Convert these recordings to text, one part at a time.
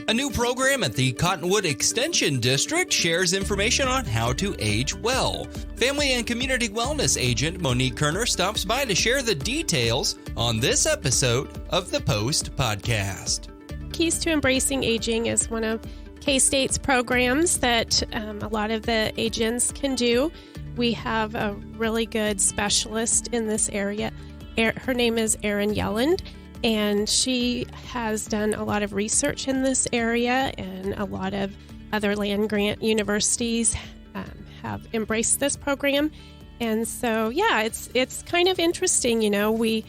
A new program at the Cottonwood Extension District shares information on how to age well. Family and community wellness agent Monique Koerner stops by to share the details on this episode of the Post Podcast. Keys to Embracing Aging is one of K-State's programs that a lot of the agents can do. We have a really good specialist in this area. Her name is Erin Yelland, and she has done a lot of research in this area, and a lot of other land-grant universities have embraced this program. And so, yeah, it's kind of interesting. You know, we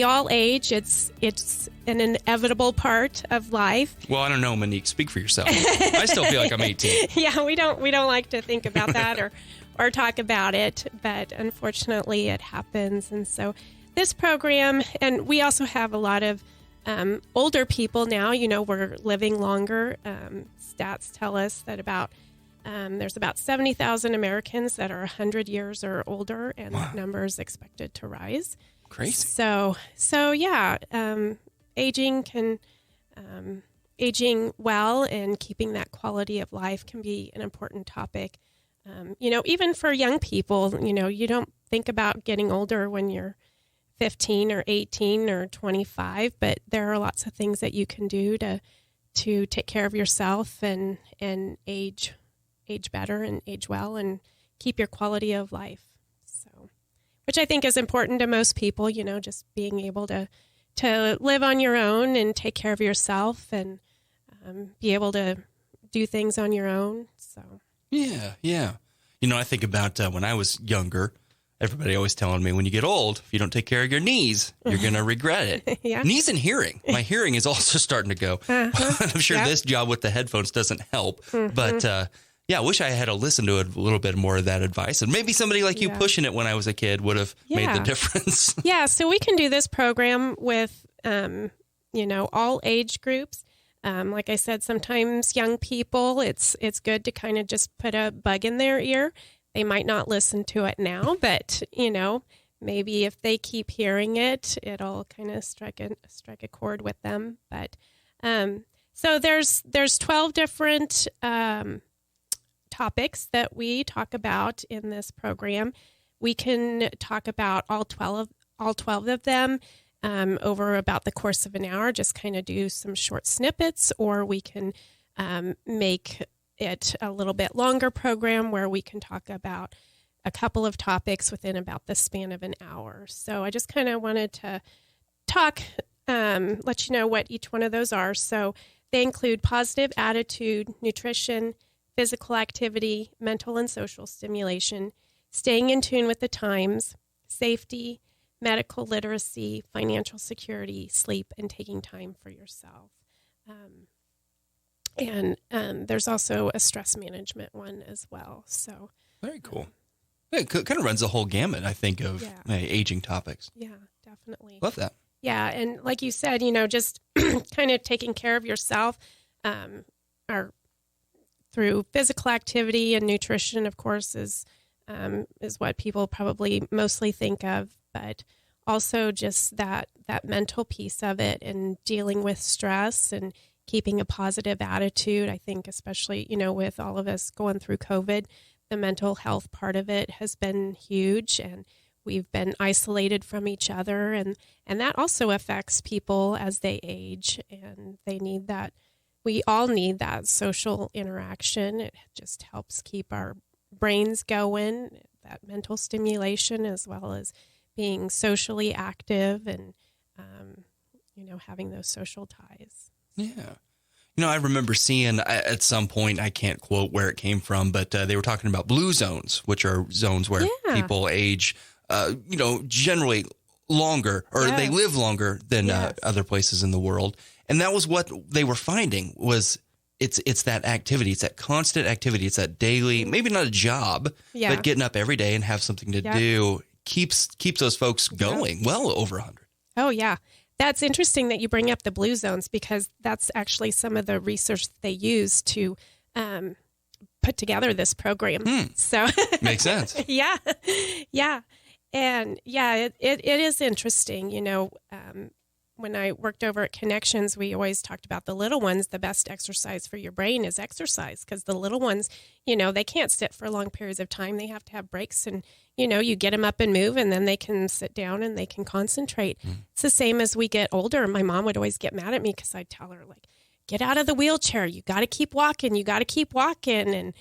all age. It's an inevitable part of life. Well, I don't know, Monique. Speak for yourself. I still feel like I'm 18. Yeah, we don't like to think about that or talk about it, but unfortunately, it happens. And so, this program, and we also have a lot of older people now. You know, we're living longer. Stats tell us that there's about 70,000 Americans that are 100 years or older, and that number is expected to rise. Crazy. So yeah, aging well and keeping that quality of life can be an important topic. You know, even for young people, you know, you don't think about getting older when you're 15 or 18 or 25, but there are lots of things that you can do to take care of yourself and age better and age well and keep your quality of life. So, which I think is important to most people, you know, just being able to live on your own and take care of yourself and be able to do things on your own. So yeah. You know, I think about when I was younger. Everybody always telling me when you get old, if you don't take care of your knees, you're going to regret it. Yeah. Knees and hearing. My hearing is also starting to go. I'm sure this job with the headphones doesn't help. Mm-hmm. But yeah, I wish I had listened to a little bit more of that advice. And maybe somebody like you pushing it when I was a kid would have made the difference. Yeah, so we can do this program with, you know, all age groups. Like I said, sometimes young people, it's good to kind of just put a bug in their ear. They might not listen to it now, but, you know, maybe if they keep hearing it, it'll kind of strike a chord with them. But so there's 12 different topics that we talk about in this program. We can talk about all 12 of them over about the course of an hour, just kind of do some short snippets, or we can make it a little bit longer program where we can talk about a couple of topics within about the span of an hour. So I just kind of wanted to talk, let you know what each one of those are. So they include positive attitude, nutrition, physical activity, mental and social stimulation, staying in tune with the times, safety, medical literacy, financial security, sleep, and taking time for yourself. And there's also a stress management one as well. So very cool. It kind of runs the whole gamut, I think, of aging topics. Yeah, definitely. Love that. Yeah, and like you said, you know, just kind of taking care of yourself, or through physical activity and nutrition, of course, is what people probably mostly think of, but also just that mental piece of it and dealing with stress and keeping a positive attitude. I think especially, you know, with all of us going through COVID, the mental health part of it has been huge, and we've been isolated from each other, and that also affects people as they age, and they need that. We all need that social interaction. It just helps keep our brains going, that mental stimulation, as well as being socially active and, you know, having those social ties. Yeah. You know, I remember seeing at some point, I can't quote where it came from, but they were talking about blue zones, which are zones where people age, you know, generally longer, or they live longer than other places in the world. And that was what they were finding was it's that activity. It's that constant activity. It's that daily, maybe not a job, but getting up every day and have something to do keeps those folks going well over 100. Oh, yeah. That's interesting that you bring up the blue zones, because that's actually some of the research that they use to put together this program. So makes sense. Yeah. And it is interesting, you know, when I worked over at Connections, we always talked about the little ones. The best exercise for your brain is exercise, because the little ones, they can't sit for long periods of time. They have to have breaks, and, you get them up and move, and then they can sit down and they can concentrate. It's the same as we get older. My mom would always get mad at me because I'd tell her, like, get out of the wheelchair. You got to keep walking. You got to keep walking.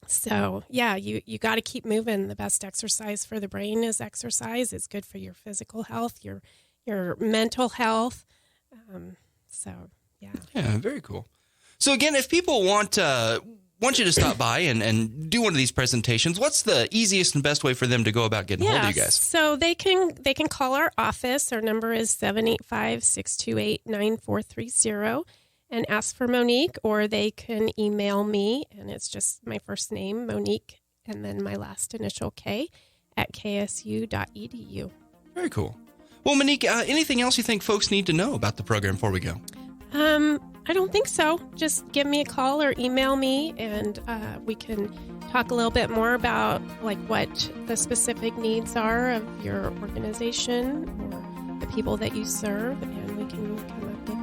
So, yeah, you got to keep moving. The best exercise for the brain is exercise. It's good for your physical health, your mental health. Yeah. Yeah, very cool. So, again, if people want you to stop by and do one of these presentations, what's the easiest and best way for them to go about getting hold of you guys? So they can call our office. Our number is 785-628-9430 and ask for Monique, or they can email me, and it's just my first name, Monique, and then my last initial K at ksu.edu. Very cool. Well, Monique, anything else you think folks need to know about the program before we go? I don't think so. Just give me a call or email me, and we can talk a little bit more about like what the specific needs are of your organization or the people that you serve, and we can come up with